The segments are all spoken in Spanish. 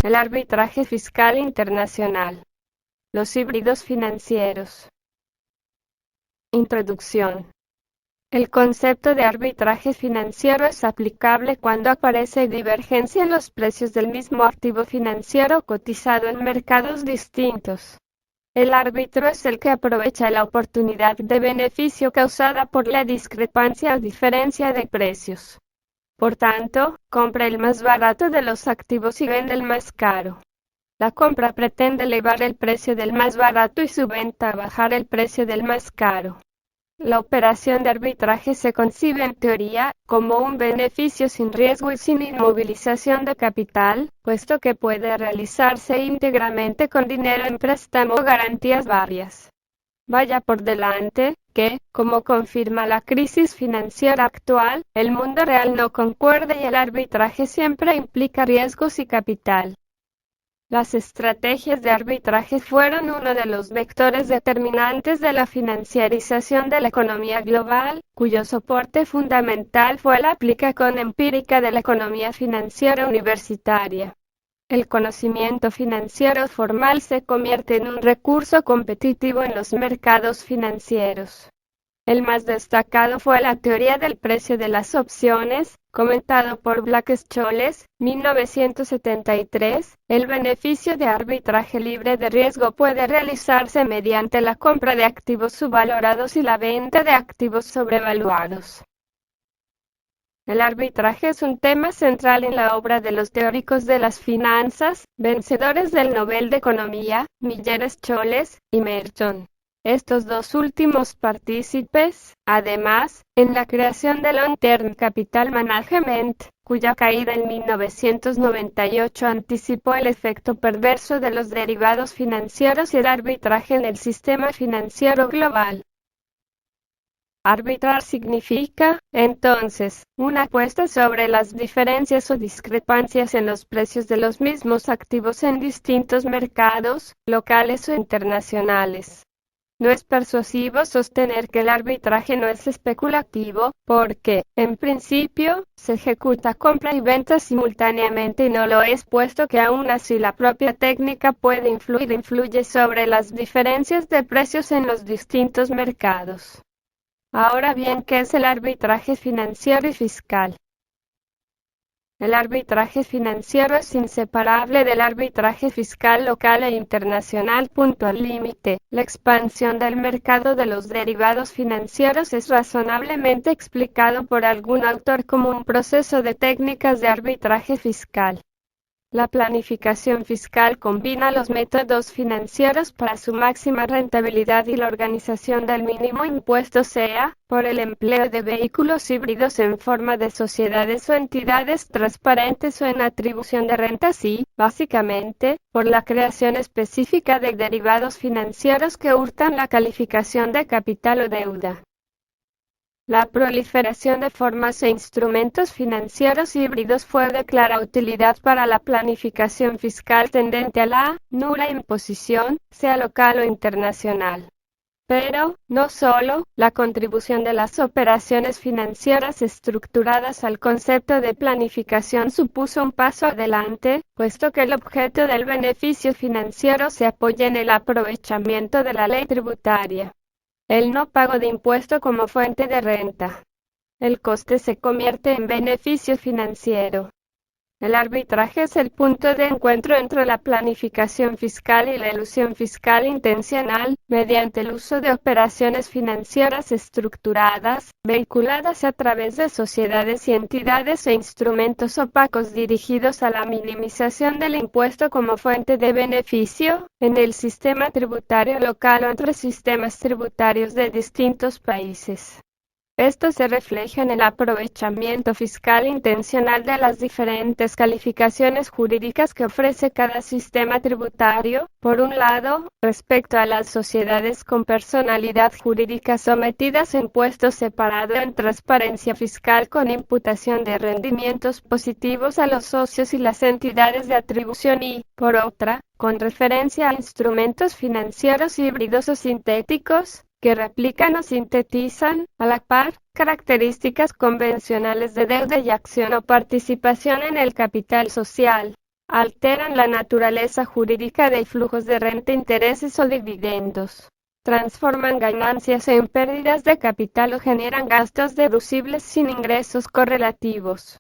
El arbitraje fiscal internacional. Los híbridos financieros. Introducción. El concepto de arbitraje financiero es aplicable cuando aparece divergencia en los precios del mismo activo financiero cotizado en mercados distintos. El árbitro es el que aprovecha la oportunidad de beneficio causada por la discrepancia o diferencia de precios. Por tanto, compra el más barato de los activos y vende el más caro. La compra pretende elevar el precio del más barato y su venta bajar el precio del más caro. La operación de arbitraje se concibe en teoría como un beneficio sin riesgo y sin inmovilización de capital, puesto que puede realizarse íntegramente con dinero en préstamo o garantías varias. Vaya por delante, que, como confirma la crisis financiera actual, el mundo real no concuerda y el arbitraje siempre implica riesgos y capital. Las estrategias de arbitraje fueron uno de los vectores determinantes de la financiarización de la economía global, cuyo soporte fundamental fue la aplicación empírica de la economía financiera universitaria. El conocimiento financiero formal se convierte en un recurso competitivo en los mercados financieros. El más destacado fue la teoría del precio de las opciones, comentado por Black-Scholes, 1973. El beneficio de arbitraje libre de riesgo puede realizarse mediante la compra de activos subvalorados y la venta de activos sobrevaluados. El arbitraje es un tema central en la obra de los teóricos de las finanzas, vencedores del Nobel de Economía, Miller-Scholes y Merton. Estos dos últimos partícipes, además, en la creación del Long-Term Capital Management, cuya caída en 1998 anticipó el efecto perverso de los derivados financieros y el arbitraje en el sistema financiero global. Arbitrar significa, entonces, una apuesta sobre las diferencias o discrepancias en los precios de los mismos activos en distintos mercados, locales o internacionales. No es persuasivo sostener que el arbitraje no es especulativo, porque, en principio, se ejecuta compra y venta simultáneamente y no lo es puesto que aún así la propia técnica puede influye sobre las diferencias de precios en los distintos mercados. Ahora bien, ¿qué es el arbitraje financiero y fiscal? El arbitraje financiero es inseparable del arbitraje fiscal local e internacional. Al límite, la expansión del mercado de los derivados financieros es razonablemente explicado por algún autor como un proceso de técnicas de arbitraje fiscal. La planificación fiscal combina los métodos financieros para su máxima rentabilidad y la organización del mínimo impuesto, sea, por el empleo de vehículos híbridos en forma de sociedades o entidades transparentes o en atribución de rentas y, básicamente, por la creación específica de derivados financieros que hurtan la calificación de capital o deuda. La proliferación de formas e instrumentos financieros híbridos fue de clara utilidad para la planificación fiscal tendente a la nula imposición, sea local o internacional. Pero, no solo, la contribución de las operaciones financieras estructuradas al concepto de planificación supuso un paso adelante, puesto que el objeto del beneficio financiero se apoya en el aprovechamiento de la ley tributaria. El no pago de impuesto como fuente de renta. El coste se convierte en beneficio financiero. El arbitraje es el punto de encuentro entre la planificación fiscal y la elusión fiscal intencional, mediante el uso de operaciones financieras estructuradas, vehiculadas a través de sociedades y entidades e instrumentos opacos dirigidos a la minimización del impuesto como fuente de beneficio, en el sistema tributario local o entre sistemas tributarios de distintos países. Esto se refleja en el aprovechamiento fiscal intencional de las diferentes calificaciones jurídicas que ofrece cada sistema tributario, por un lado, respecto a las sociedades con personalidad jurídica sometidas a impuestos separados en transparencia fiscal con imputación de rendimientos positivos a los socios y las entidades de atribución y, por otra, con referencia a instrumentos financieros híbridos o sintéticos, que replican o sintetizan, a la par, características convencionales de deuda y acción o participación en el capital social. alteran la naturaleza jurídica de flujos de renta, intereses o dividendos, transforman ganancias en pérdidas de capital o generan gastos deducibles sin ingresos correlativos.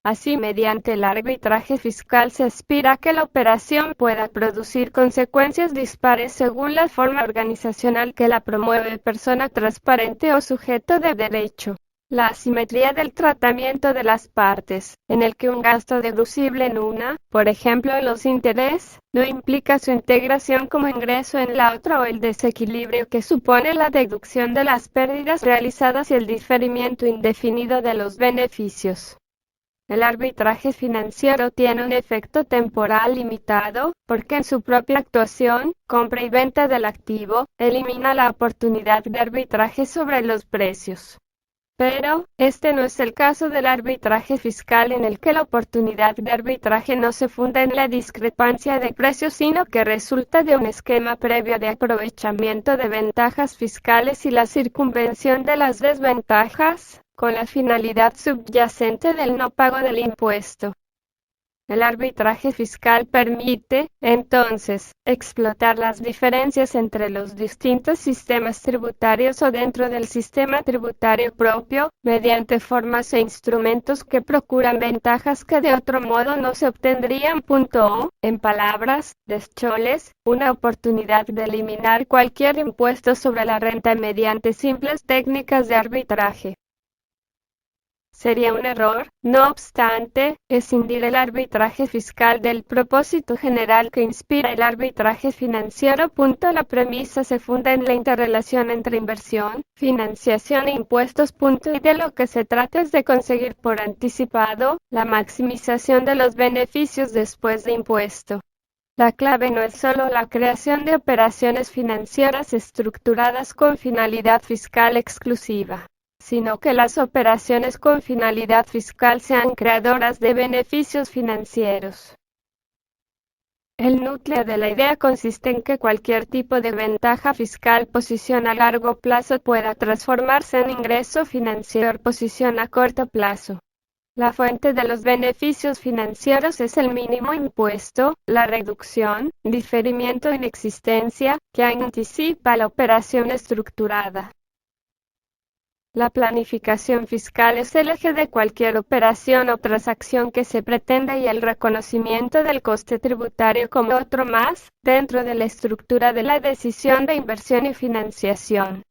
Así, mediante el arbitraje fiscal se aspira a que la operación pueda producir consecuencias dispares según la forma organizacional que la promueve, persona transparente o sujeto de derecho. La asimetría del tratamiento de las partes, en el que un gasto deducible en una, por ejemplo los intereses, no implica su integración como ingreso en la otra, o el desequilibrio que supone la deducción de las pérdidas realizadas y el diferimiento indefinido de los beneficios. El arbitraje financiero tiene un efecto temporal limitado, porque en su propia actuación, compra y venta del activo, elimina la oportunidad de arbitraje sobre los precios. Pero, este no es el caso del arbitraje fiscal, en el que la oportunidad de arbitraje no se funda en la discrepancia de precios, sino que resulta de un esquema previo de aprovechamiento de ventajas fiscales y la circunvención de las desventajas, con la finalidad subyacente del no pago del impuesto. El arbitraje fiscal permite, entonces, explotar las diferencias entre los distintos sistemas tributarios o dentro del sistema tributario propio, mediante formas e instrumentos que procuran ventajas que de otro modo no se obtendrían. O, en palabras de Scholes, una oportunidad de eliminar cualquier impuesto sobre la renta mediante simples técnicas de arbitraje. Sería un error, no obstante, escindir el arbitraje fiscal del propósito general que inspira el arbitraje financiero. La premisa se funda en la interrelación entre inversión, financiación e impuestos. Y de lo que se trata es de conseguir por anticipado la maximización de los beneficios después de impuesto. La clave no es solo la creación de operaciones financieras estructuradas con finalidad fiscal exclusiva, sino que las operaciones con finalidad fiscal sean creadoras de beneficios financieros. El núcleo de la idea consiste en que cualquier tipo de ventaja fiscal posición a largo plazo pueda transformarse en ingreso financiero posición a corto plazo. La fuente de los beneficios financieros es el mínimo impuesto, la reducción, diferimiento o inexistencia, que anticipa la operación estructurada. La planificación fiscal es el eje de cualquier operación o transacción que se pretenda, y el reconocimiento del coste tributario como otro más, dentro de la estructura de la decisión de inversión y financiación.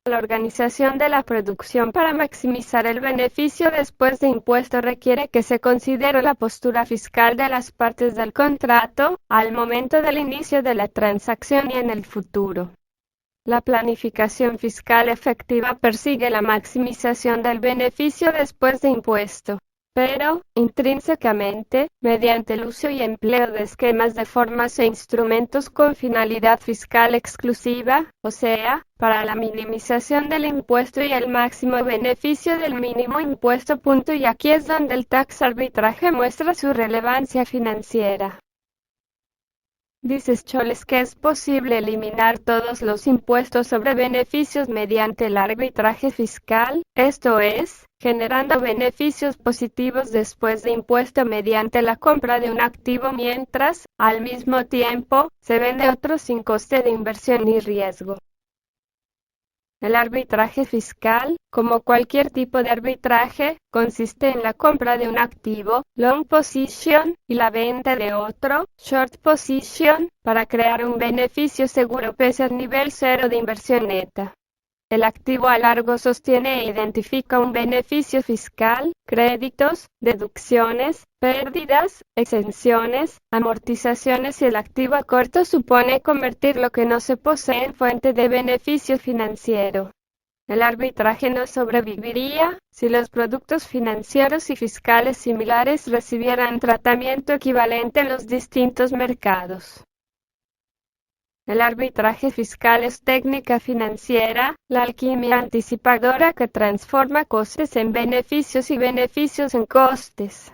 La organización de la producción para maximizar el beneficio después de impuesto requiere que se considere la postura fiscal de las partes del contrato, al momento del inicio de la transacción y en el futuro. La planificación fiscal efectiva persigue la maximización del beneficio después de impuesto, pero, intrínsecamente, mediante el uso y empleo de esquemas de formas e instrumentos con finalidad fiscal exclusiva, o sea, para la minimización del impuesto y el máximo beneficio del mínimo impuesto. Y aquí es donde el tax arbitraje muestra su relevancia financiera. Dice Scholes que es posible eliminar todos los impuestos sobre beneficios mediante el arbitraje fiscal, esto es, generando beneficios positivos después de impuesto mediante la compra de un activo mientras, al mismo tiempo, se vende otro sin coste de inversión ni riesgo. El arbitraje fiscal, como cualquier tipo de arbitraje, consiste en la compra de un activo, long position, y la venta de otro, short position, para crear un beneficio seguro pese al nivel cero de inversión neta. El activo a largo sostiene e identifica un beneficio fiscal, créditos, deducciones, pérdidas, exenciones, amortizaciones, y el activo a corto supone convertir lo que no se posee en fuente de beneficio financiero. El arbitraje no sobreviviría si los productos financieros y fiscales similares recibieran tratamiento equivalente en los distintos mercados. El arbitraje fiscal es técnica financiera, la alquimia anticipadora que transforma costes en beneficios y beneficios en costes.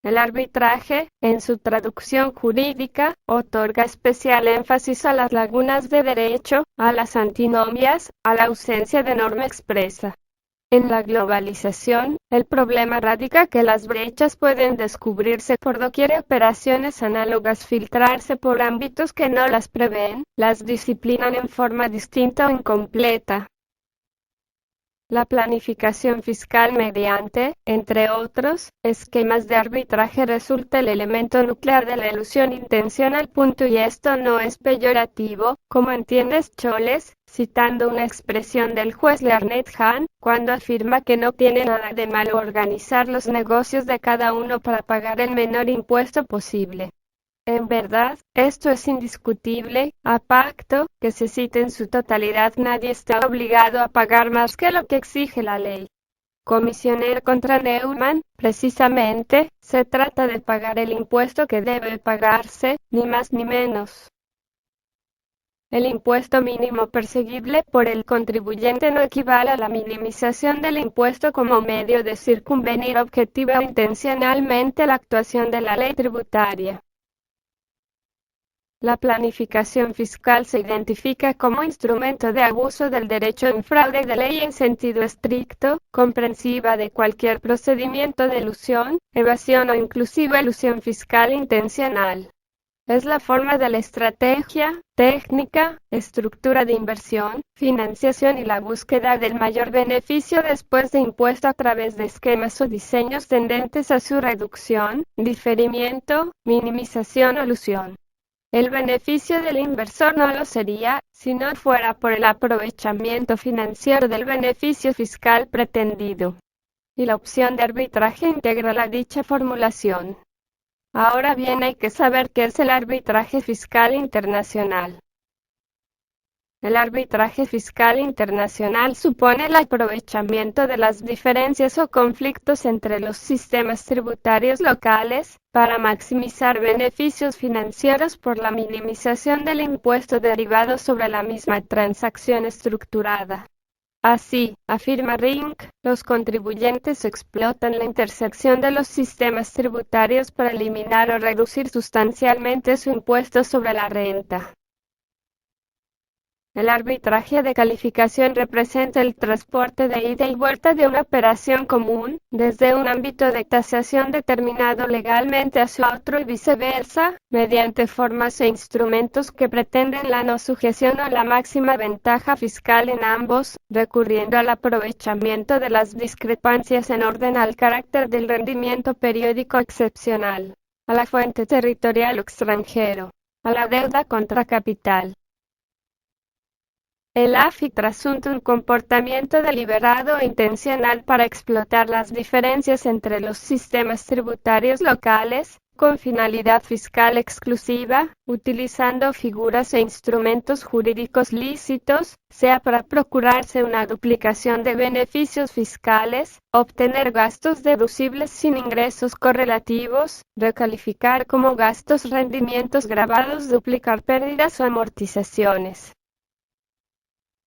El arbitraje, en su traducción jurídica, otorga especial énfasis a las lagunas de derecho, a las antinomias, a la ausencia de norma expresa. En la globalización, el problema radica que las brechas pueden descubrirse por doquier y operaciones análogas filtrarse por ámbitos que no las prevén, las disciplinan en forma distinta o incompleta. La planificación fiscal mediante, entre otros, esquemas de arbitraje resulta el elemento nuclear de la elusión intencional. Y esto no es peyorativo, como entiende Scholes, citando una expresión del juez Learned Hahn, cuando afirma que no tiene nada de malo organizar los negocios de cada uno para pagar el menor impuesto posible. En verdad, esto es indiscutible, a pacto que se cite en su totalidad nadie está obligado a pagar más que lo que exige la ley. Comisioner contra Neumann, precisamente, se trata de pagar el impuesto que debe pagarse, ni más ni menos. El impuesto mínimo perseguible por el contribuyente no equivale a la minimización del impuesto como medio de circunvenir objetiva o intencionalmente la actuación de la ley tributaria. La planificación fiscal se identifica como instrumento de abuso del derecho en fraude de ley en sentido estricto, comprensiva de cualquier procedimiento de elusión, evasión o inclusive elusión fiscal intencional. Es la forma de la estrategia, técnica, estructura de inversión, financiación y la búsqueda del mayor beneficio después de impuesto a través de esquemas o diseños tendentes a su reducción, diferimiento, minimización o elusión. El beneficio del inversor no lo sería, si no fuera por el aprovechamiento financiero del beneficio fiscal pretendido. Y la opción de arbitraje integra la dicha formulación. Ahora bien, hay que saber qué es el arbitraje fiscal internacional. El arbitraje fiscal internacional supone el aprovechamiento de las diferencias o conflictos entre los sistemas tributarios locales, para maximizar beneficios financieros por la minimización del impuesto derivado sobre la misma transacción estructurada. Así, afirma Rink, los contribuyentes explotan la intersección de los sistemas tributarios para eliminar o reducir sustancialmente su impuesto sobre la renta. El arbitraje de calificación representa el transporte de ida y vuelta de una operación común, desde un ámbito de tasación determinado legalmente hacia otro y viceversa, mediante formas e instrumentos que pretenden la no sujeción o la máxima ventaja fiscal en ambos, recurriendo al aprovechamiento de las discrepancias en orden al carácter del rendimiento periódico excepcional, a la fuente territorial o extranjero, a la deuda contra capital. El AFI trasunta un comportamiento deliberado e intencional para explotar las diferencias entre los sistemas tributarios locales, con finalidad fiscal exclusiva, utilizando figuras e instrumentos jurídicos lícitos, sea para procurarse una duplicación de beneficios fiscales, obtener gastos deducibles sin ingresos correlativos, recalificar como gastos rendimientos gravados, duplicar pérdidas o amortizaciones.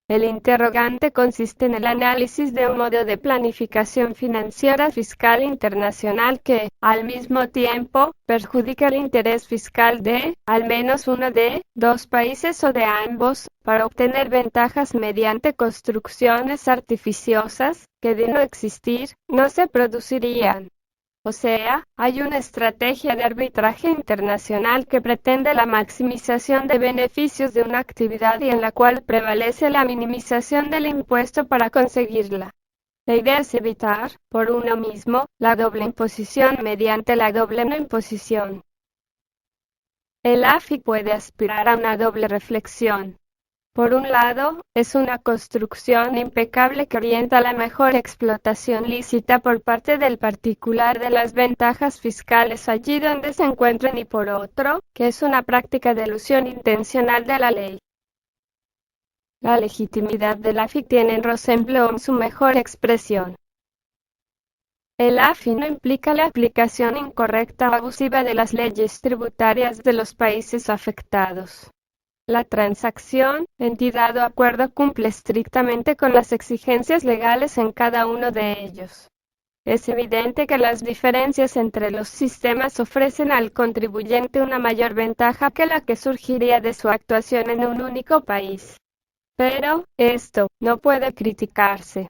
El interrogante consiste en el análisis de un modo de planificación financiera fiscal internacional que, al mismo tiempo, perjudica el interés fiscal de, al menos uno de, dos países o de ambos, para obtener ventajas mediante construcciones artificiosas, que de no existir, no se producirían. O sea, hay una estrategia de arbitraje internacional que pretende la maximización de beneficios de una actividad y en la cual prevalece la minimización del impuesto para conseguirla. La idea es evitar, por uno mismo, la doble imposición mediante la doble no imposición. El AFI puede aspirar a una doble reflexión. Por un lado, es una construcción impecable que orienta a la mejor explotación lícita por parte del particular de las ventajas fiscales allí donde se encuentren y por otro, que es una práctica de elusión intencional de la ley. La legitimidad del AFI tiene en Rosenblum su mejor expresión. El AFI no implica la aplicación incorrecta o abusiva de las leyes tributarias de los países afectados. La transacción, entidad o acuerdo cumple estrictamente con las exigencias legales en cada uno de ellos. Es evidente que las diferencias entre los sistemas ofrecen al contribuyente una mayor ventaja que la que surgiría de su actuación en un único país. Pero, esto, no puede criticarse.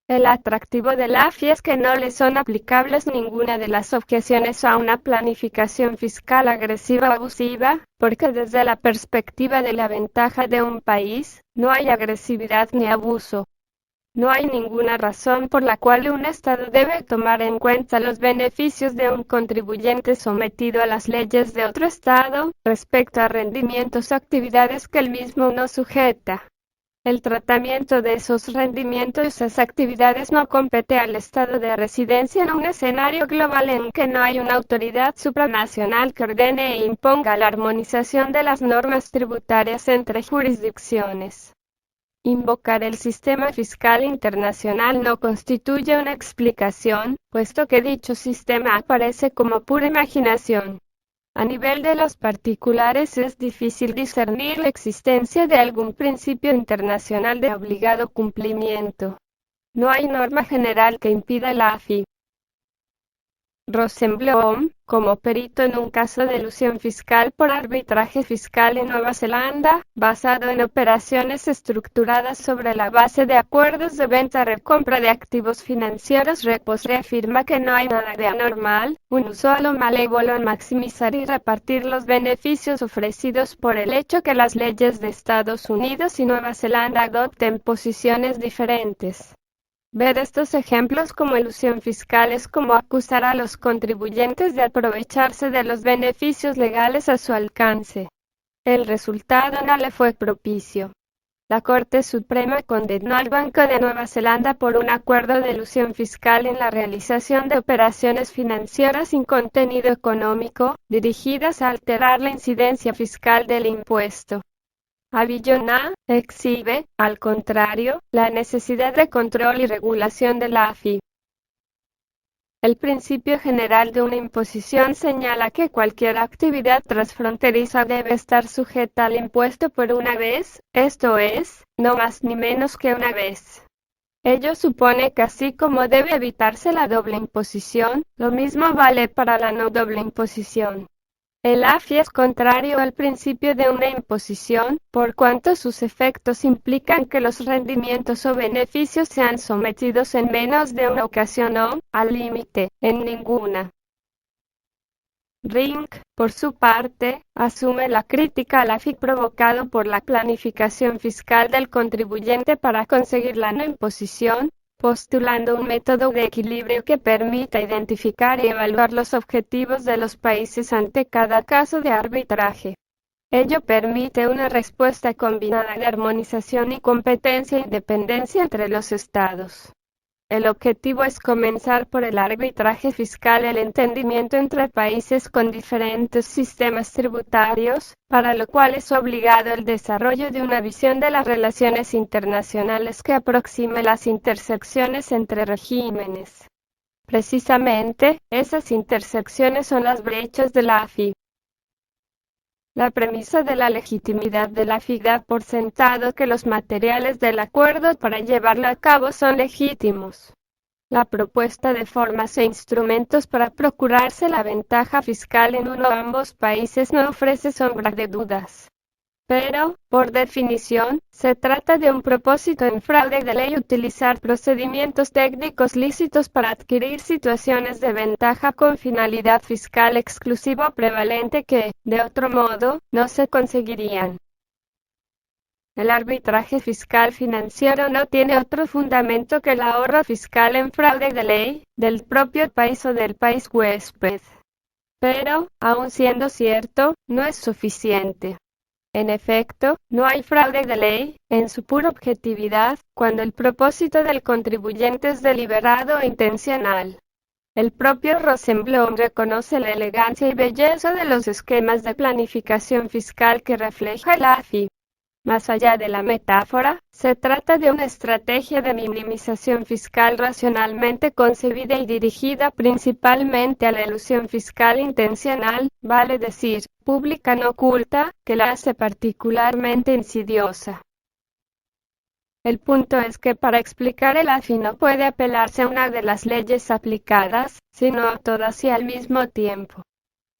El atractivo de la AFI es que no le son aplicables ninguna de las objeciones a una planificación fiscal agresiva o abusiva, porque desde la perspectiva de la ventaja de un país, no hay agresividad ni abuso. No hay ninguna razón por la cual un Estado debe tomar en cuenta los beneficios de un contribuyente sometido a las leyes de otro Estado, respecto a rendimientos o actividades que el mismo no sujeta. El tratamiento de esos rendimientos y esas actividades no compete al Estado de residencia en un escenario global en que no hay una autoridad supranacional que ordene e imponga la armonización de las normas tributarias entre jurisdicciones. Invocar el sistema fiscal internacional no constituye una explicación, puesto que dicho sistema aparece como pura imaginación. A nivel de los particulares es difícil discernir la existencia de algún principio internacional de obligado cumplimiento. No hay norma general que impida la AFI. Rosenblum, como perito en un caso de elusión fiscal por arbitraje fiscal en Nueva Zelanda, basado en operaciones estructuradas sobre la base de acuerdos de venta-recompra de activos financieros repos, reafirma que no hay nada de anormal, un uso a lo malévolo en maximizar y repartir los beneficios ofrecidos por el hecho que las leyes de Estados Unidos y Nueva Zelanda adopten posiciones diferentes. Ver estos ejemplos como elusión fiscal es como acusar a los contribuyentes de aprovecharse de los beneficios legales a su alcance. El resultado no le fue propicio. La Corte Suprema condenó al Banco de Nueva Zelanda por un acuerdo de elusión fiscal en la realización de operaciones financieras sin contenido económico, dirigidas a alterar la incidencia fiscal del impuesto. Avillona exhibe, al contrario, la necesidad de control y regulación de la AFI. El principio general de una imposición señala que cualquier actividad transfronteriza debe estar sujeta al impuesto por una vez, esto es, no más ni menos que una vez. Ello supone que así como debe evitarse la doble imposición, lo mismo vale para la no doble imposición. El AFI es contrario al principio de una imposición, por cuanto sus efectos implican que los rendimientos o beneficios sean sometidos en menos de una ocasión o, al límite, en ninguna. Ring, por su parte, asume la crítica al AFI provocado por la planificación fiscal del contribuyente para conseguir la no imposición, postulando un método de equilibrio que permita identificar y evaluar los objetivos de los países ante cada caso de arbitraje. Ello permite una respuesta combinada de armonización y competencia e independencia entre los estados. El objetivo es comenzar por el arbitraje fiscal, el entendimiento entre países con diferentes sistemas tributarios, para lo cual es obligado el desarrollo de una visión de las relaciones internacionales que aproxime las intersecciones entre regímenes. Precisamente, esas intersecciones son las brechas de la AFI. La premisa de la legitimidad de la AFI da por sentado que los materiales del acuerdo para llevarlo a cabo son legítimos. La propuesta de formas e instrumentos para procurarse la ventaja fiscal en uno o ambos países no ofrece sombra de dudas. Pero, por definición, se trata de un propósito en fraude de ley utilizar procedimientos técnicos lícitos para adquirir situaciones de ventaja con finalidad fiscal exclusiva o prevalente que, de otro modo, no se conseguirían. El arbitraje fiscal financiero no tiene otro fundamento que el ahorro fiscal en fraude de ley, del propio país o del país huésped. Pero, aun siendo cierto, no es suficiente. En efecto, no hay fraude de ley, en su pura objetividad, cuando el propósito del contribuyente es deliberado e intencional. El propio Rosenblum reconoce la elegancia y belleza de los esquemas de planificación fiscal que refleja el AFI. Más allá de la metáfora, se trata de una estrategia de minimización fiscal racionalmente concebida y dirigida principalmente a la elusión fiscal intencional, vale decir, pública no oculta, que la hace particularmente insidiosa. El punto es que para explicar el AFI no puede apelarse a una de las leyes aplicadas, sino a todas y al mismo tiempo.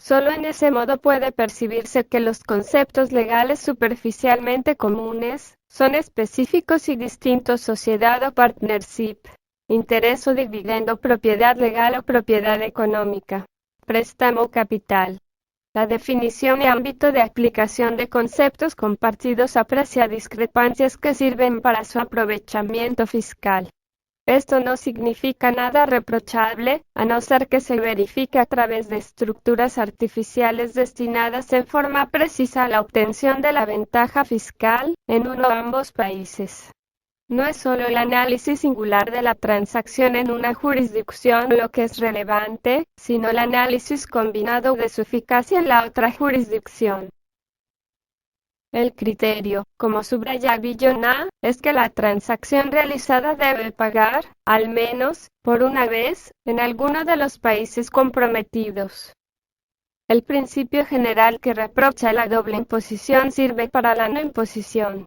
Solo en ese modo puede percibirse que los conceptos legales superficialmente comunes son específicos y distintos sociedad o partnership. interés o dividendo, propiedad legal o propiedad económica, préstamo capital. La definición y ámbito de aplicación de conceptos compartidos aprecia discrepancias que sirven para su aprovechamiento fiscal. Esto no significa nada reprochable, a no ser que se verifique a través de estructuras artificiales destinadas en forma precisa a la obtención de la ventaja fiscal, en uno o ambos países. No es solo el análisis singular de la transacción en una jurisdicción lo que es relevante, sino el análisis combinado de su eficacia en la otra jurisdicción. El criterio, como subraya Villona, es que la transacción realizada debe pagar, al menos, por una vez, en alguno de los países comprometidos. El principio general que reprocha la doble imposición sirve para la no imposición.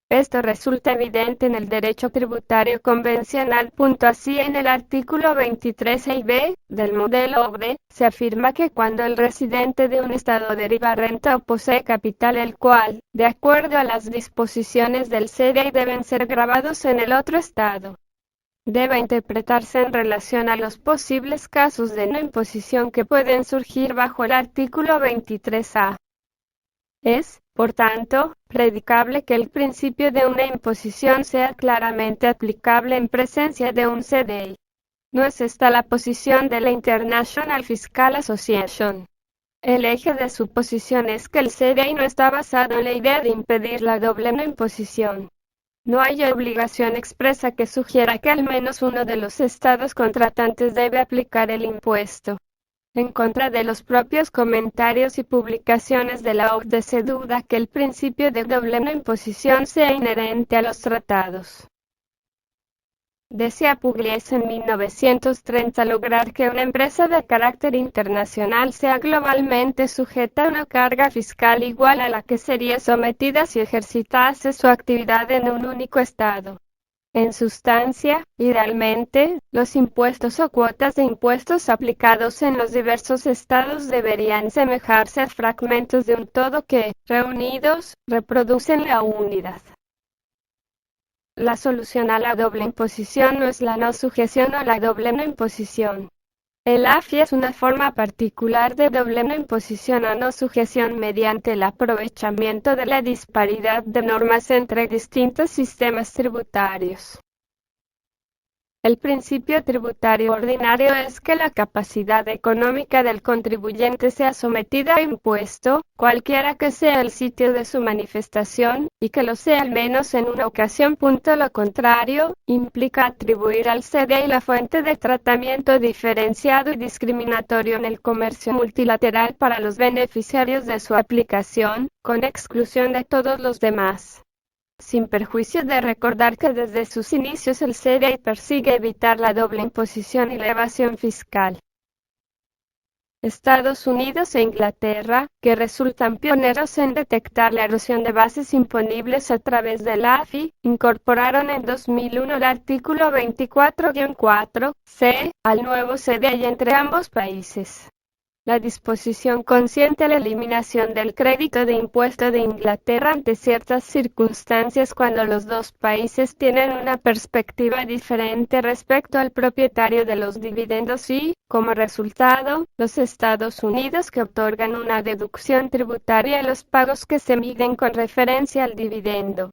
Esto resulta evidente en el derecho tributario convencional. Así, en el artículo 23(b) del modelo OBDE, se afirma que cuando el residente de un estado deriva renta o posee capital el cual, de acuerdo a las disposiciones del CDI, deben ser gravados en el otro estado, debe interpretarse en relación a los posibles casos de no imposición que pueden surgir bajo el artículo 23(a). Es, por tanto, predicable que el principio de una imposición sea claramente aplicable en presencia de un CDI. No es esta la posición de la International Fiscal Association. El eje de su posición es que el CDI no está basado en la idea de impedir la doble no imposición. No hay obligación expresa que sugiera que al menos uno de los estados contratantes debe aplicar el impuesto. En contra de los propios comentarios y publicaciones de la OCDE, se duda que el principio de doble no imposición sea inherente a los tratados. Decía Pugliese en 1930 lograr que una empresa de carácter internacional sea globalmente sujeta a una carga fiscal igual a la que sería sometida si ejercitase su actividad en un único estado. En sustancia, idealmente, los impuestos o cuotas de impuestos aplicados en los diversos estados deberían semejarse a fragmentos de un todo que, reunidos, reproducen la unidad. La solución a la doble imposición no es la no sujeción o la doble no imposición. El AFI es una forma particular de doble no imposición o no sujeción mediante el aprovechamiento de la disparidad de normas entre distintos sistemas tributarios. El principio tributario ordinario es que la capacidad económica del contribuyente sea sometida a impuesto, cualquiera que sea el sitio de su manifestación, y que lo sea al menos en una ocasión. Lo contrario, implica atribuir al CDI la fuente de tratamiento diferenciado y discriminatorio en el comercio multilateral para los beneficiarios de su aplicación, con exclusión de todos los demás. Sin perjuicio de recordar que desde sus inicios el CDI persigue evitar la doble imposición y la evasión fiscal. Estados Unidos e Inglaterra, que resultan pioneros en detectar la erosión de bases imponibles a través de la AFI, incorporaron en 2001 el artículo 24-4(c) al nuevo CDI entre ambos países. La disposición consiente a la eliminación del crédito de impuesto de Inglaterra ante ciertas circunstancias cuando los dos países tienen una perspectiva diferente respecto al propietario de los dividendos y, como resultado, los Estados Unidos que otorgan una deducción tributaria a los pagos que se miden con referencia al dividendo.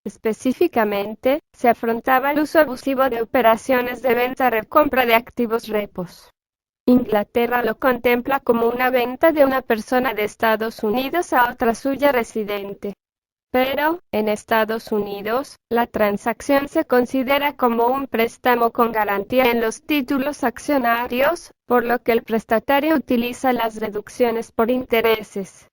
Específicamente, se afrontaba el uso abusivo de operaciones de venta-recompra de activos repos. Inglaterra lo contempla como una venta de una persona de Estados Unidos a otra suya residente. Pero, en Estados Unidos, la transacción se considera como un préstamo con garantía en los títulos accionarios, por lo que el prestatario utiliza las reducciones por intereses.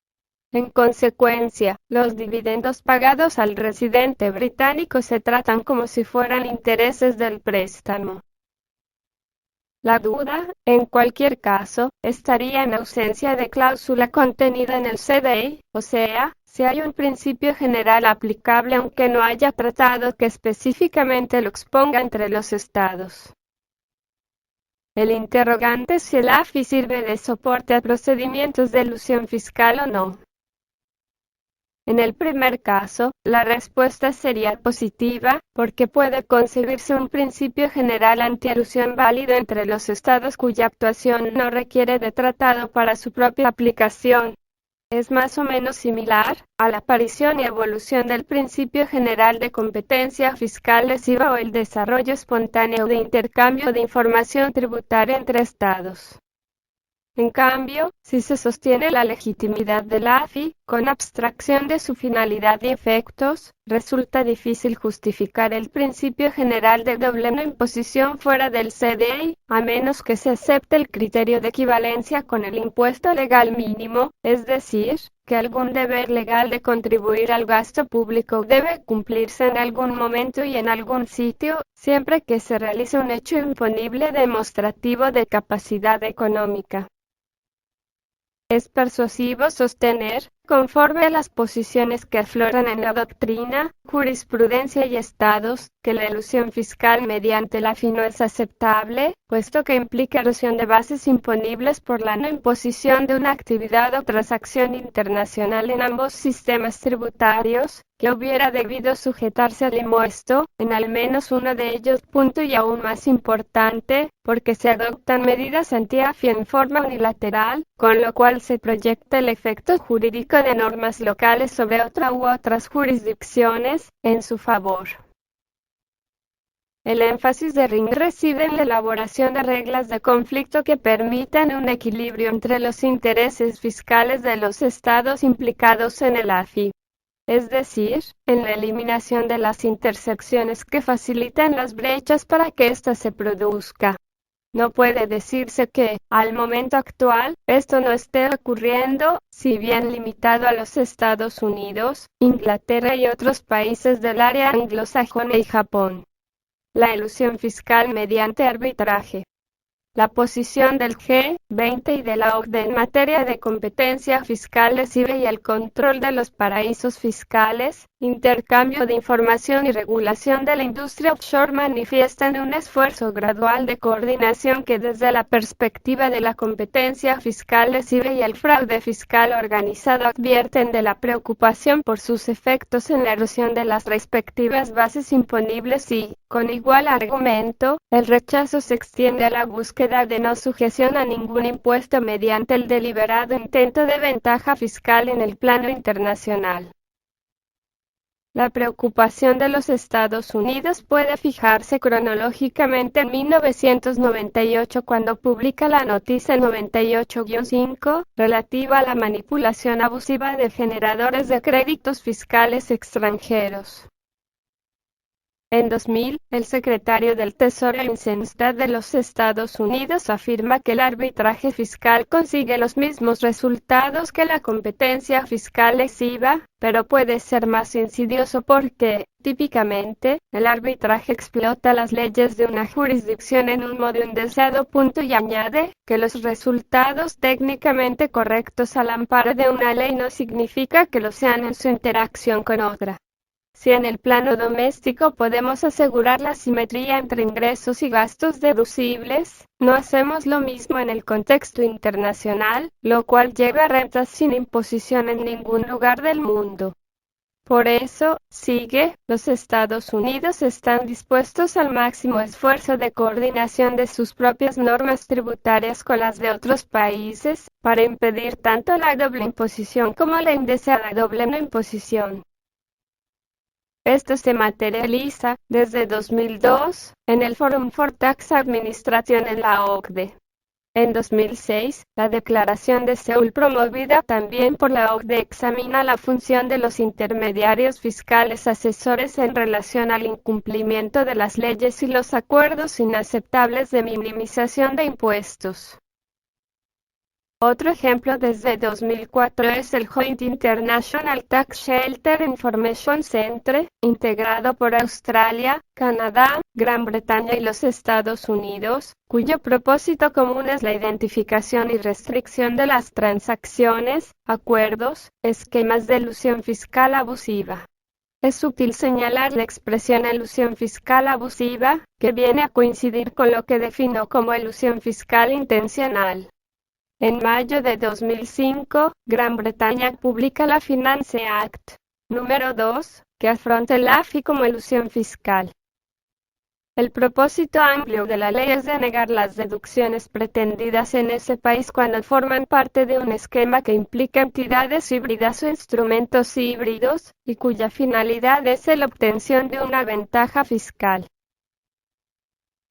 En consecuencia, los dividendos pagados al residente británico se tratan como si fueran intereses del préstamo. La duda, en cualquier caso, estaría en ausencia de cláusula contenida en el CDI, o sea, si hay un principio general aplicable aunque no haya tratado que específicamente lo exponga entre los estados. El interrogante es si el AFI sirve de soporte a procedimientos de elusión fiscal o no. En el primer caso, la respuesta sería positiva, porque puede concebirse un principio general antielusión válido entre los estados cuya actuación no requiere de tratado para su propia aplicación. Es más o menos similar a la aparición y evolución del principio general de competencia fiscal lesiva o el desarrollo espontáneo de intercambio de información tributaria entre estados. En cambio, si se sostiene la legitimidad del AFI, con abstracción de su finalidad y efectos, resulta difícil justificar el principio general de doble no imposición fuera del CDI, a menos que se acepte el criterio de equivalencia con el impuesto legal mínimo, es decir, que algún deber legal de contribuir al gasto público debe cumplirse en algún momento y en algún sitio, siempre que se realice un hecho imponible demostrativo de capacidad económica. Es persuasivo sostener, conforme a las posiciones que afloran en la doctrina, jurisprudencia y estados, que la elusión fiscal mediante la AFI no es aceptable, puesto que implica erosión de bases imponibles por la no imposición de una actividad o transacción internacional en ambos sistemas tributarios, que hubiera debido sujetarse al impuesto, en al menos uno de ellos. Y aún más importante, porque se adoptan medidas anti-AFI en forma unilateral, con lo cual se proyecta el efecto jurídico de normas locales sobre otra u otras jurisdicciones, en su favor. El énfasis de Ring reside en la elaboración de reglas de conflicto que permitan un equilibrio entre los intereses fiscales de los estados implicados en el AFI. Es decir, en la eliminación de las intersecciones que facilitan las brechas para que ésta se produzca. No puede decirse que, al momento actual, esto no esté ocurriendo, si bien limitado a los Estados Unidos, Inglaterra y otros países del área anglosajona y Japón. La elusión fiscal mediante arbitraje. La posición del G20 y de la OCDE en materia de competencia fiscal lesiva y el control de los paraísos fiscales, intercambio de información y regulación de la industria offshore manifiestan un esfuerzo gradual de coordinación que desde la perspectiva de la competencia fiscal lesiva y el fraude fiscal organizado advierten de la preocupación por sus efectos en la erosión de las respectivas bases imponibles y, con igual argumento, el rechazo se extiende a la búsqueda de no sujeción a ningún impuesto mediante el deliberado intento de ventaja fiscal en el plano internacional. La preocupación de los Estados Unidos puede fijarse cronológicamente en 1998 cuando publica la noticia 98-5, relativa a la manipulación abusiva de generadores de créditos fiscales extranjeros. En 2000, el secretario del Tesoro Eisenstadt de los Estados Unidos afirma que el arbitraje fiscal consigue los mismos resultados que la competencia fiscal lesiva, pero puede ser más insidioso porque, típicamente, el arbitraje explota las leyes de una jurisdicción en un modo indeseado. Y añade que los resultados técnicamente correctos al amparo de una ley no significa que lo sean en su interacción con otra. Si en el plano doméstico podemos asegurar la simetría entre ingresos y gastos deducibles, no hacemos lo mismo en el contexto internacional, lo cual lleva a rentas sin imposición en ningún lugar del mundo. Por eso, sigue, los Estados Unidos están dispuestos al máximo esfuerzo de coordinación de sus propias normas tributarias con las de otros países, para impedir tanto la doble imposición como la indeseada doble no imposición. Esto se materializa, desde 2002, en el Forum for Tax Administration en la OCDE. En 2006, la Declaración de Seúl, promovida también por la OCDE, examina la función de los intermediarios fiscales asesores en relación al incumplimiento de las leyes y los acuerdos inaceptables de minimización de impuestos. Otro ejemplo desde 2004 es el Joint International Tax Shelter Information Centre, integrado por Australia, Canadá, Gran Bretaña y los Estados Unidos, cuyo propósito común es la identificación y restricción de las transacciones, acuerdos, esquemas de elusión fiscal abusiva. Es útil señalar la expresión elusión fiscal abusiva, que viene a coincidir con lo que defino como elusión fiscal intencional. En mayo de 2005, Gran Bretaña publica la Finance Act número 2, que afronta el AFI como elusión fiscal. El propósito amplio de la ley es denegar las deducciones pretendidas en ese país cuando forman parte de un esquema que implica entidades híbridas o instrumentos híbridos, y cuya finalidad es la obtención de una ventaja fiscal.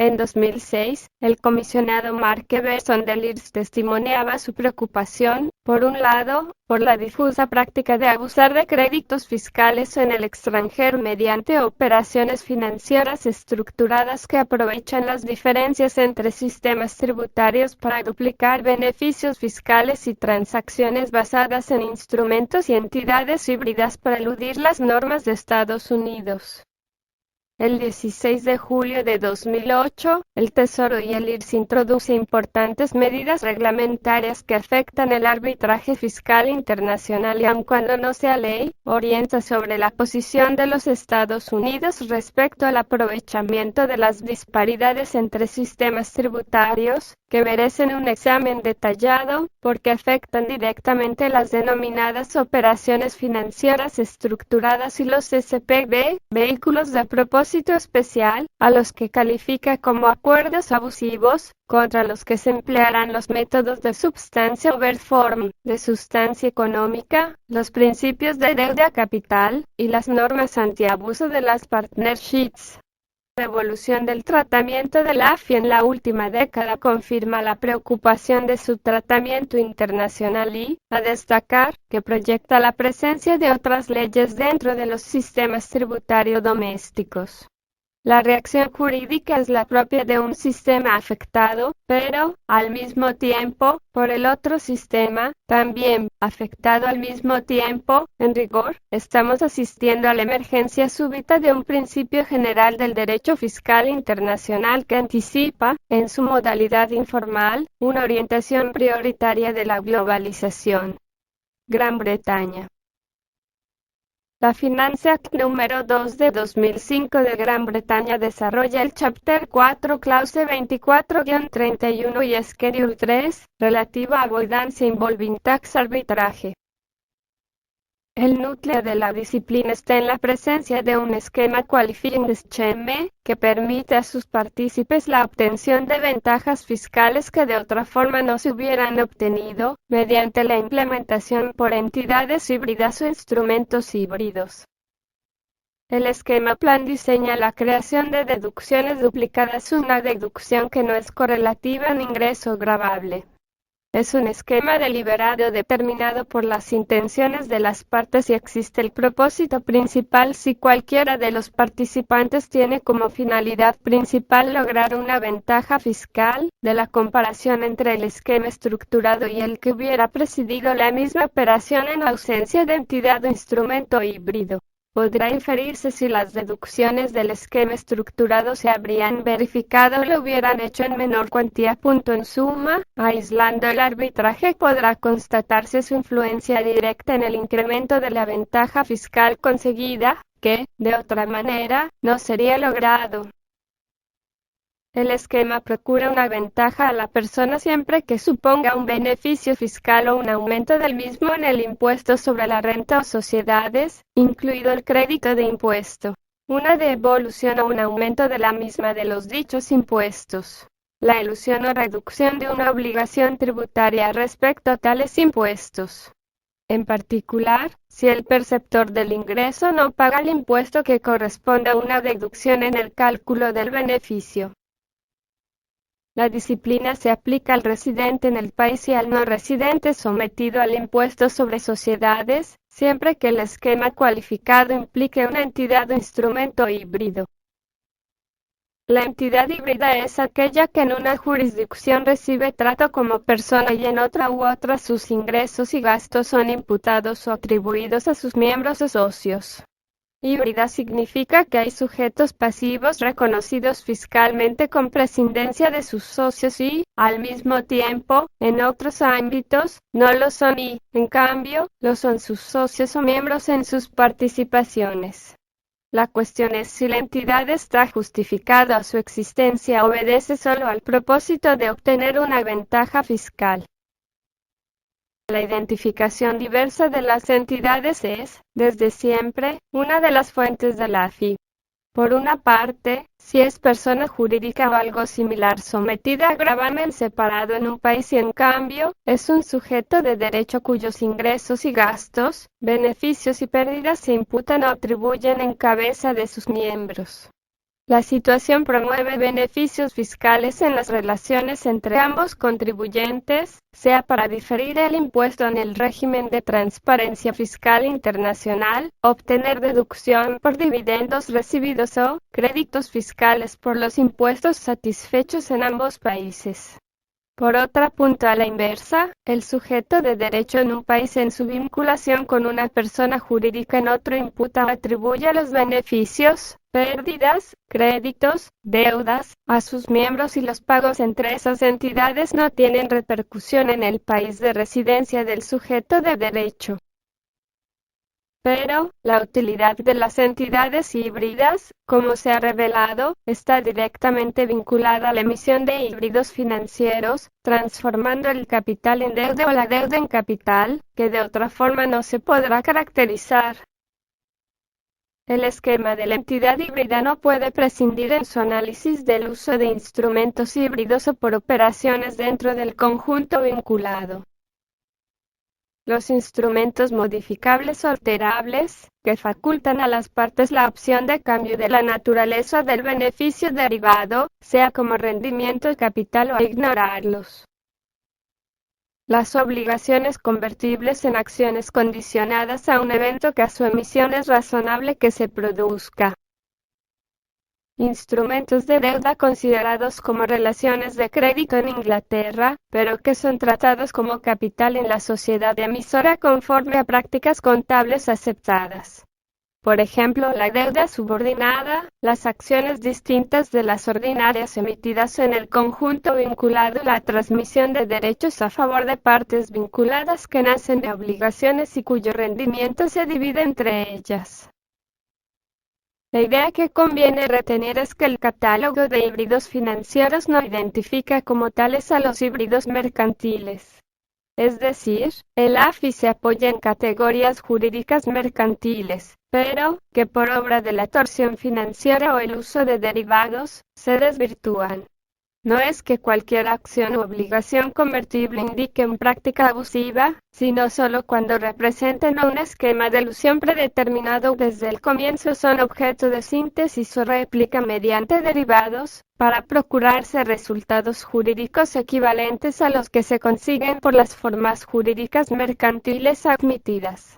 En 2006, el comisionado Mark Everson del IRS testimoniaba su preocupación, por un lado, por la difusa práctica de abusar de créditos fiscales en el extranjero mediante operaciones financieras estructuradas que aprovechan las diferencias entre sistemas tributarios para duplicar beneficios fiscales y transacciones basadas en instrumentos y entidades híbridas para eludir las normas de Estados Unidos. El 16 de julio de 2008, el Tesoro y el IRS introduce importantes medidas reglamentarias que afectan el arbitraje fiscal internacional y aun cuando no sea ley, orienta sobre la posición de los Estados Unidos respecto al aprovechamiento de las disparidades entre sistemas tributarios, que merecen un examen detallado, porque afectan directamente las denominadas operaciones financieras estructuradas y los SPV, vehículos de propósito especial, a los que califica como acuerdos abusivos, contra los que se emplearán los métodos de substancia over form, de sustancia económica, los principios de deuda capital, y las normas antiabuso de las partnerships. La evolución del tratamiento del AFI en la última década confirma la preocupación de su tratamiento internacional y, a destacar, que proyecta la presencia de otras leyes dentro de los sistemas tributarios domésticos. La reacción jurídica es la propia de un sistema afectado, pero, al mismo tiempo, por el otro sistema, también afectado al mismo tiempo. En rigor, estamos asistiendo a la emergencia súbita de un principio general del derecho fiscal internacional que anticipa, en su modalidad informal, una orientación prioritaria de la globalización. Gran Bretaña. La Finance Act número 2 de 2005 de Gran Bretaña desarrolla el Chapter 4 Clause 24-31 y Schedule 3, relativo a Avoidance Involving Tax Arbitrage. El núcleo de la disciplina está en la presencia de un esquema Qualifying Scheme, que permite a sus partícipes la obtención de ventajas fiscales que de otra forma no se hubieran obtenido, mediante la implementación por entidades híbridas o instrumentos híbridos. El esquema plan diseña la creación de deducciones duplicadas, una deducción que no es correlativa a un ingreso gravable. Es un esquema deliberado determinado por las intenciones de las partes y existe el propósito principal si cualquiera de los participantes tiene como finalidad principal lograr una ventaja fiscal, de la comparación entre el esquema estructurado y el que hubiera presidido la misma operación en ausencia de entidad o instrumento híbrido. Podrá inferirse si las deducciones del esquema estructurado se habrían verificado o lo hubieran hecho en menor cuantía. En suma, aislando el arbitraje podrá constatarse su influencia directa en el incremento de la ventaja fiscal conseguida, que, de otra manera, no sería logrado. El esquema procura una ventaja a la persona siempre que suponga un beneficio fiscal o un aumento del mismo en el impuesto sobre la renta o sociedades, incluido el crédito de impuesto, una devolución o un aumento de la misma de los dichos impuestos, la elusión o reducción de una obligación tributaria respecto a tales impuestos. En particular, si el perceptor del ingreso no paga el impuesto que corresponde a una deducción en el cálculo del beneficio. La disciplina se aplica al residente en el país y al no residente sometido al impuesto sobre sociedades, siempre que el esquema cualificado implique una entidad o instrumento híbrido. La entidad híbrida es aquella que en una jurisdicción recibe trato como persona y en otra u otra sus ingresos y gastos son imputados o atribuidos a sus miembros o socios. Híbrida significa que hay sujetos pasivos reconocidos fiscalmente con prescindencia de sus socios y, al mismo tiempo, en otros ámbitos, no lo son y, en cambio, lo son sus socios o miembros en sus participaciones. La cuestión es si la entidad está justificada o su existencia obedece solo al propósito de obtener una ventaja fiscal. La identificación diversa de las entidades es, desde siempre, una de las fuentes de la AFI. Por una parte, si es persona jurídica o algo similar sometida a gravamen separado en un país y en cambio, es un sujeto de derecho cuyos ingresos y gastos, beneficios y pérdidas se imputan o atribuyen en cabeza de sus miembros. La situación promueve beneficios fiscales en las relaciones entre ambos contribuyentes, sea para diferir el impuesto en el régimen de transparencia fiscal internacional, obtener deducción por dividendos recibidos o créditos fiscales por los impuestos satisfechos en ambos países. Por otra punto a la inversa, el sujeto de derecho en un país en su vinculación con una persona jurídica en otro imputa o atribuye los beneficios, pérdidas, créditos, deudas, a sus miembros y los pagos entre esas entidades no tienen repercusión en el país de residencia del sujeto de derecho. Pero, la utilidad de las entidades híbridas, como se ha revelado, está directamente vinculada a la emisión de híbridos financieros, transformando el capital en deuda o la deuda en capital, que de otra forma no se podrá caracterizar. El esquema de la entidad híbrida no puede prescindir en su análisis del uso de instrumentos híbridos o por operaciones dentro del conjunto vinculado. Los instrumentos modificables o alterables, que facultan a las partes la opción de cambio de la naturaleza del beneficio derivado, sea como rendimiento, capital o ignorarlos. Las obligaciones convertibles en acciones condicionadas a un evento que a su emisión es razonable que se produzca. Instrumentos de deuda considerados como relaciones de crédito en Inglaterra, pero que son tratados como capital en la sociedad emisora conforme a prácticas contables aceptadas. Por ejemplo, la deuda subordinada, las acciones distintas de las ordinarias emitidas en el conjunto vinculado y la transmisión de derechos a favor de partes vinculadas que nacen de obligaciones y cuyo rendimiento se divide entre ellas. La idea que conviene retener es que el catálogo de híbridos financieros no identifica como tales a los híbridos mercantiles. Es decir, el AFI se apoya en categorías jurídicas mercantiles, pero, que por obra de la torsión financiera o el uso de derivados, se desvirtúan. No es que cualquier acción u obligación convertible indique una práctica abusiva, sino solo cuando representen un esquema de elusión predeterminado desde el comienzo son objeto de síntesis o réplica mediante derivados, para procurarse resultados jurídicos equivalentes a los que se consiguen por las formas jurídicas mercantiles admitidas.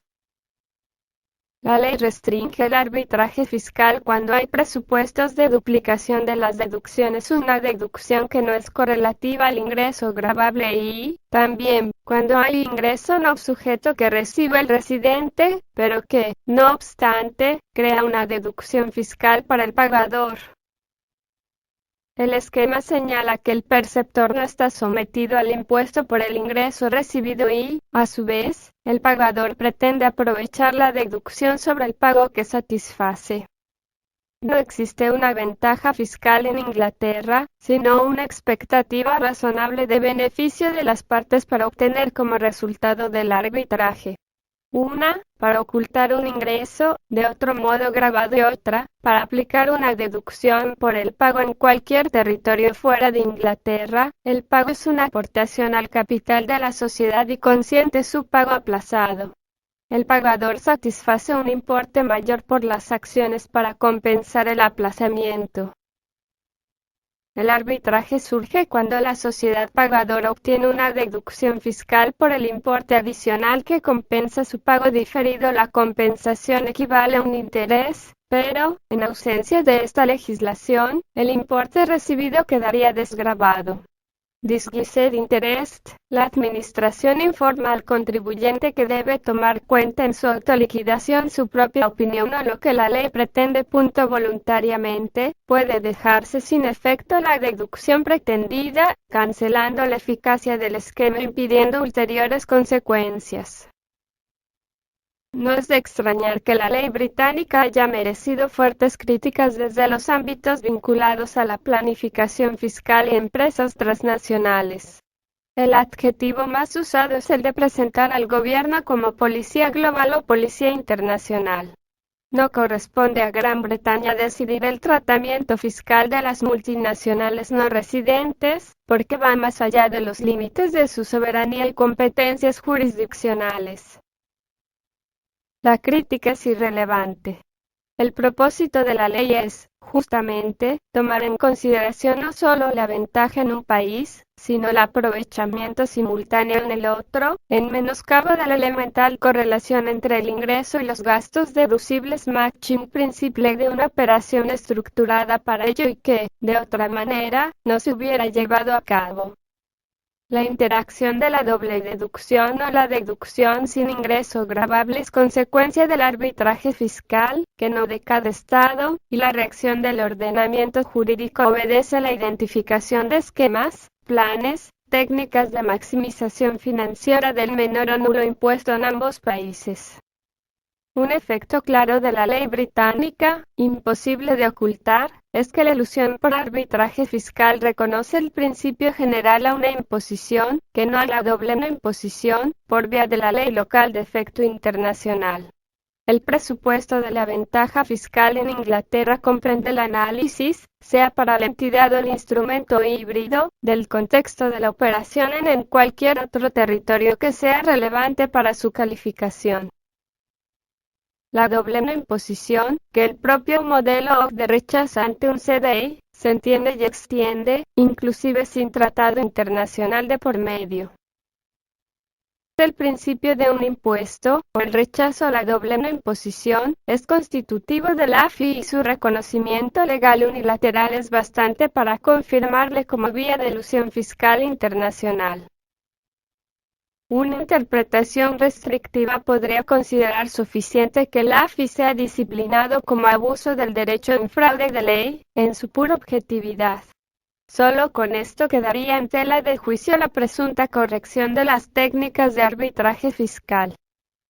La ley restringe el arbitraje fiscal cuando hay presupuestos de duplicación de las deducciones, una deducción que no es correlativa al ingreso gravable y, también, cuando hay ingreso no sujeto que recibe el residente, pero que, no obstante, crea una deducción fiscal para el pagador. El esquema señala que el perceptor no está sometido al impuesto por el ingreso recibido y, a su vez, el pagador pretende aprovechar la deducción sobre el pago que satisface. No existe una ventaja fiscal en Inglaterra, sino una expectativa razonable de beneficio de las partes para obtener como resultado del arbitraje. Una, para ocultar un ingreso, de otro modo gravado, y otra, para aplicar una deducción por el pago en cualquier territorio fuera de Inglaterra. El pago es una aportación al capital de la sociedad y consiente su pago aplazado. El pagador satisface un importe mayor por las acciones para compensar el aplazamiento. El arbitraje surge cuando la sociedad pagadora obtiene una deducción fiscal por el importe adicional que compensa su pago diferido. La compensación equivale a un interés, pero, en ausencia de esta legislación, el importe recibido quedaría desgravado. Disguised interest, la administración informa al contribuyente que debe tomar cuenta en su autoliquidación su propia opinión o lo que la ley pretende. Voluntariamente, puede dejarse sin efecto la deducción pretendida, cancelando la eficacia del esquema e impidiendo ulteriores consecuencias. No es de extrañar que la ley británica haya merecido fuertes críticas desde los ámbitos vinculados a la planificación fiscal y empresas transnacionales. El adjetivo más usado es el de presentar al gobierno como policía global o policía internacional. No corresponde a Gran Bretaña decidir el tratamiento fiscal de las multinacionales no residentes, porque va más allá de los límites de su soberanía y competencias jurisdiccionales. La crítica es irrelevante. El propósito de la ley es, justamente, tomar en consideración no solo la ventaja en un país, sino el aprovechamiento simultáneo en el otro, en menoscabo de la elemental correlación entre el ingreso y los gastos deducibles matching principle de una operación estructurada para ello y que, de otra manera, no se hubiera llevado a cabo. La interacción de la doble deducción o la deducción sin ingreso gravable es consecuencia del arbitraje fiscal, que no de cada estado, y la reacción del ordenamiento jurídico obedece a la identificación de esquemas, planes, técnicas de maximización financiera del menor o nulo impuesto en ambos países. Un efecto claro de la ley británica, imposible de ocultar, es que la elusión por arbitraje fiscal reconoce el principio general a una imposición, que no a la doble no imposición, por vía de la ley local de efecto internacional. El presupuesto de la ventaja fiscal en Inglaterra comprende el análisis, sea para la entidad o el instrumento híbrido, del contexto de la operación en cualquier otro territorio que sea relevante para su calificación. La doble no imposición, que el propio modelo de rechaza ante un CDI, se entiende y extiende, inclusive sin tratado internacional de por medio. El principio de un impuesto, o el rechazo a la doble no imposición, es constitutivo del AFI y su reconocimiento legal unilateral es bastante para confirmarle como vía de elusión fiscal internacional. Una interpretación restrictiva podría considerar suficiente que el AFI sea disciplinado como abuso del derecho en fraude de ley, en su pura objetividad. Solo con esto quedaría en tela de juicio la presunta corrección de las técnicas de arbitraje fiscal.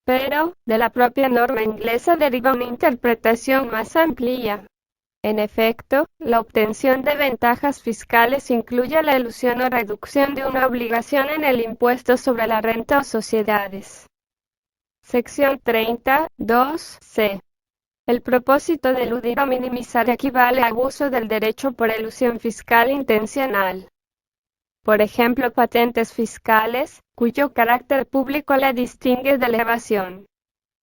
Pero, de la propia norma inglesa deriva una interpretación más amplia. En efecto, la obtención de ventajas fiscales incluye la elusión o reducción de una obligación en el impuesto sobre la renta o sociedades. Sección 30, 2c. El propósito de eludir o minimizar equivale a abuso del derecho por elusión fiscal intencional. Por ejemplo, patentes fiscales, cuyo carácter público la distingue de la evasión.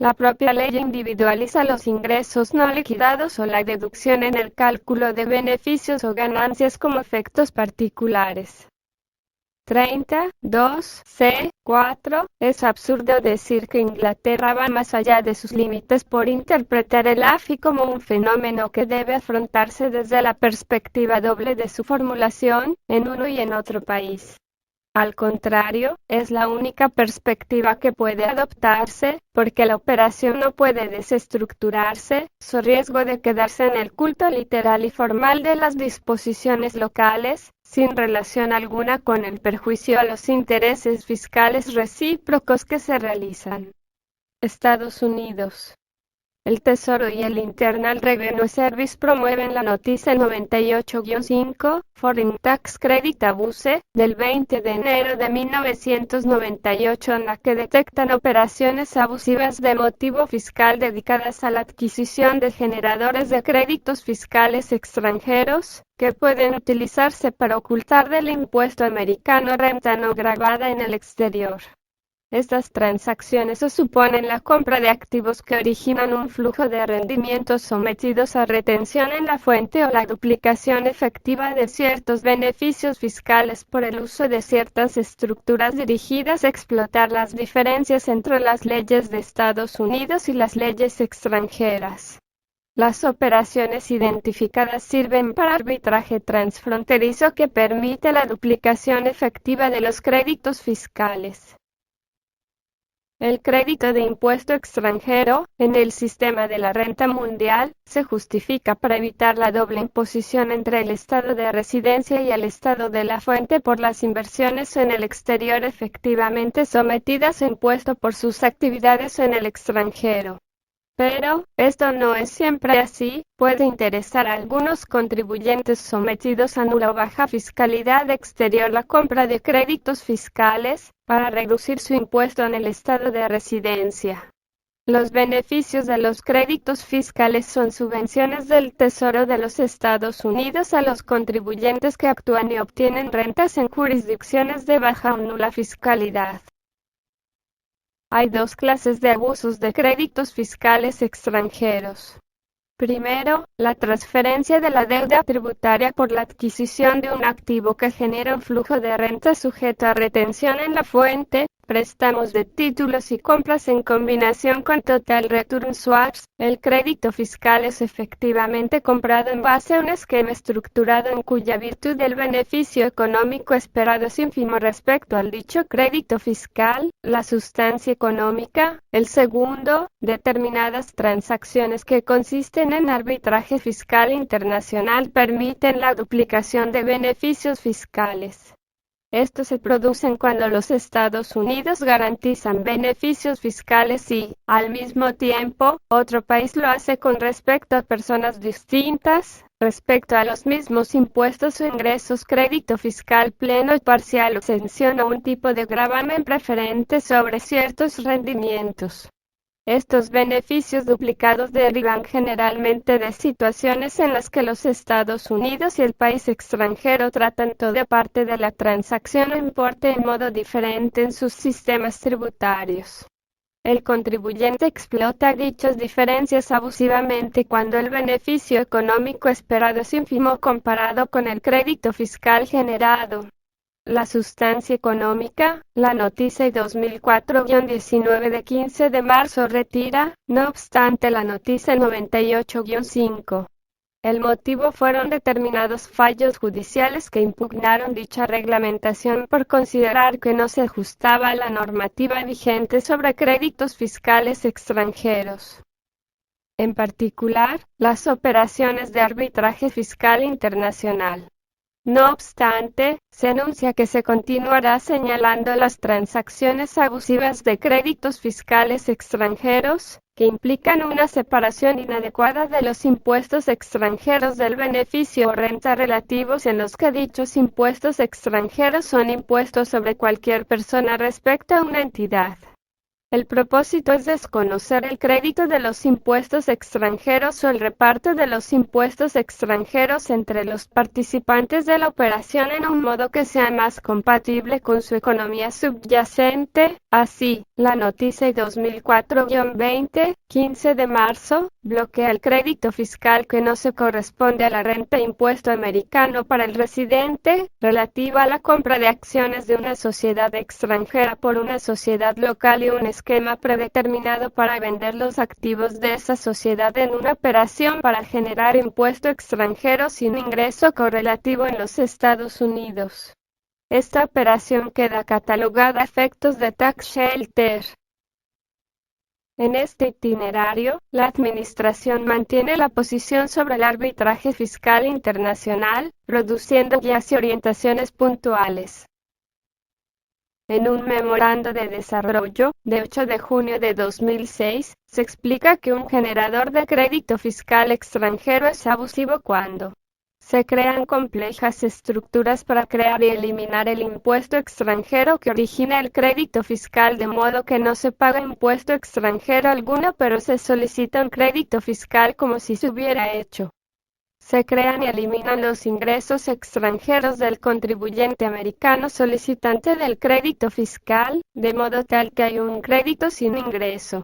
La propia ley individualiza los ingresos no liquidados o la deducción en el cálculo de beneficios o ganancias como efectos particulares. 32c4. Es absurdo decir que Inglaterra va más allá de sus límites por interpretar el AFI como un fenómeno que debe afrontarse desde la perspectiva doble de su formulación, en uno y en otro país. Al contrario, es la única perspectiva que puede adoptarse, porque la operación no puede desestructurarse, so riesgo de quedarse en el culto literal y formal de las disposiciones locales, sin relación alguna con el perjuicio a los intereses fiscales recíprocos que se realizan. Estados Unidos. El Tesoro y el Internal Revenue Service promueven la noticia 98-5, Foreign Tax Credit Abuse, del 20 de enero de 1998 en la que detectan operaciones abusivas de motivo fiscal dedicadas a la adquisición de generadores de créditos fiscales extranjeros, que pueden utilizarse para ocultar del impuesto americano renta no gravada en el exterior. Estas transacciones suponen la compra de activos que originan un flujo de rendimientos sometidos a retención en la fuente o la duplicación efectiva de ciertos beneficios fiscales por el uso de ciertas estructuras dirigidas a explotar las diferencias entre las leyes de Estados Unidos y las leyes extranjeras. Las operaciones identificadas sirven para arbitraje transfronterizo que permite la duplicación efectiva de los créditos fiscales. El crédito de impuesto extranjero, en el sistema de la renta mundial, se justifica para evitar la doble imposición entre el estado de residencia y el estado de la fuente por las inversiones en el exterior efectivamente sometidas a impuesto por sus actividades en el extranjero. Pero, esto no es siempre así, puede interesar a algunos contribuyentes sometidos a nula o baja fiscalidad exterior la compra de créditos fiscales, para reducir su impuesto en el estado de residencia. Los beneficios de los créditos fiscales son subvenciones del Tesoro de los Estados Unidos a los contribuyentes que actúan y obtienen rentas en jurisdicciones de baja o nula fiscalidad. Hay dos clases de abusos de créditos fiscales extranjeros. Primero, la transferencia de la deuda tributaria por la adquisición de un activo que genera un flujo de renta sujeto a retención en la fuente, préstamos de títulos y compras en combinación con total return swaps. El crédito fiscal es efectivamente comprado en base a un esquema estructurado en cuya virtud el beneficio económico esperado es ínfimo respecto al dicho crédito fiscal. La sustancia económica. El segundo, determinadas transacciones que consisten en arbitraje fiscal internacional permiten la duplicación de beneficios fiscales. Estos se producen cuando los Estados Unidos garantizan beneficios fiscales y, al mismo tiempo, otro país lo hace con respecto a personas distintas, respecto a los mismos impuestos o ingresos. Crédito fiscal pleno y parcial o exención o un tipo de gravamen preferente sobre ciertos rendimientos. Estos beneficios duplicados derivan generalmente de situaciones en las que los Estados Unidos y el país extranjero tratan toda parte de la transacción o importe en modo diferente en sus sistemas tributarios. El contribuyente explota dichas diferencias abusivamente cuando el beneficio económico esperado es ínfimo comparado con el crédito fiscal generado. La sustancia económica. La noticia 2004-19 de 15 de marzo retira, no obstante, la noticia 98-5. El motivo fueron determinados fallos judiciales que impugnaron dicha reglamentación por considerar que no se ajustaba a la normativa vigente sobre créditos fiscales extranjeros. En particular, las operaciones de arbitraje fiscal internacional. No obstante, se anuncia que se continuará señalando las transacciones abusivas de créditos fiscales extranjeros, que implican una separación inadecuada de los impuestos extranjeros del beneficio o renta relativos en los que dichos impuestos extranjeros son impuestos sobre cualquier persona respecto a una entidad. El propósito es desconocer el crédito de los impuestos extranjeros o el reparto de los impuestos extranjeros entre los participantes de la operación en un modo que sea más compatible con su economía subyacente. Así, la noticia 2004-20, 15 de marzo, bloquea el crédito fiscal que no se corresponde a la renta impuesto americano para el residente, relativa a la compra de acciones de una sociedad extranjera por una sociedad local y un esquema predeterminado para vender los activos de esa sociedad en una operación para generar impuesto extranjero sin ingreso correlativo en los Estados Unidos. Esta operación queda catalogada a efectos de tax shelter. En este itinerario, la Administración mantiene la posición sobre el arbitraje fiscal internacional, produciendo guías y orientaciones puntuales. En un memorando de desarrollo, de 8 de junio de 2006, se explica que un generador de crédito fiscal extranjero es abusivo cuando se crean complejas estructuras para crear y eliminar el impuesto extranjero que origina el crédito fiscal de modo que no se paga impuesto extranjero alguno pero se solicita un crédito fiscal como si se hubiera hecho. Se crean y eliminan los ingresos extranjeros del contribuyente americano solicitante del crédito fiscal, de modo tal que hay un crédito sin ingreso.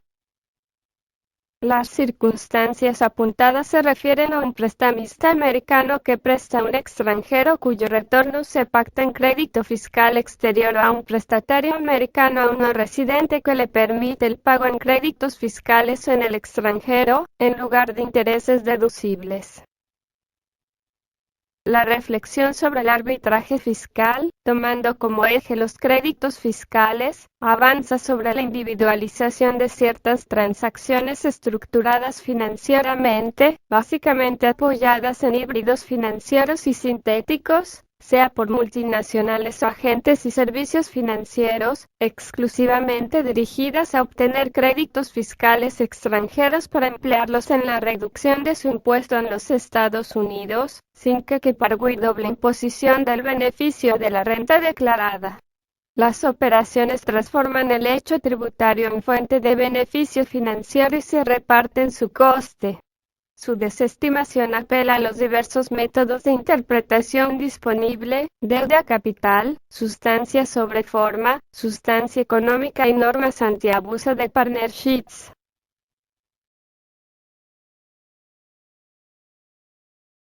Las circunstancias apuntadas se refieren a un prestamista americano que presta a un extranjero cuyo retorno se pacta en crédito fiscal exterior o a un prestatario americano a un no residente que le permite el pago en créditos fiscales en el extranjero, en lugar de intereses deducibles. La reflexión sobre el arbitraje fiscal, tomando como eje los créditos fiscales, avanza sobre la individualización de ciertas transacciones estructuradas financieramente, básicamente apoyadas en híbridos financieros y sintéticos, sea por multinacionales o agentes y servicios financieros, exclusivamente dirigidas a obtener créditos fiscales extranjeros para emplearlos en la reducción de su impuesto en los Estados Unidos, sin que quepa doble imposición del beneficio de la renta declarada. Las operaciones transforman el hecho tributario en fuente de beneficio financiero y se reparten su coste. Su desestimación apela a los diversos métodos de interpretación disponible: deuda capital, sustancia sobre forma, sustancia económica y normas antiabuso de partnerships.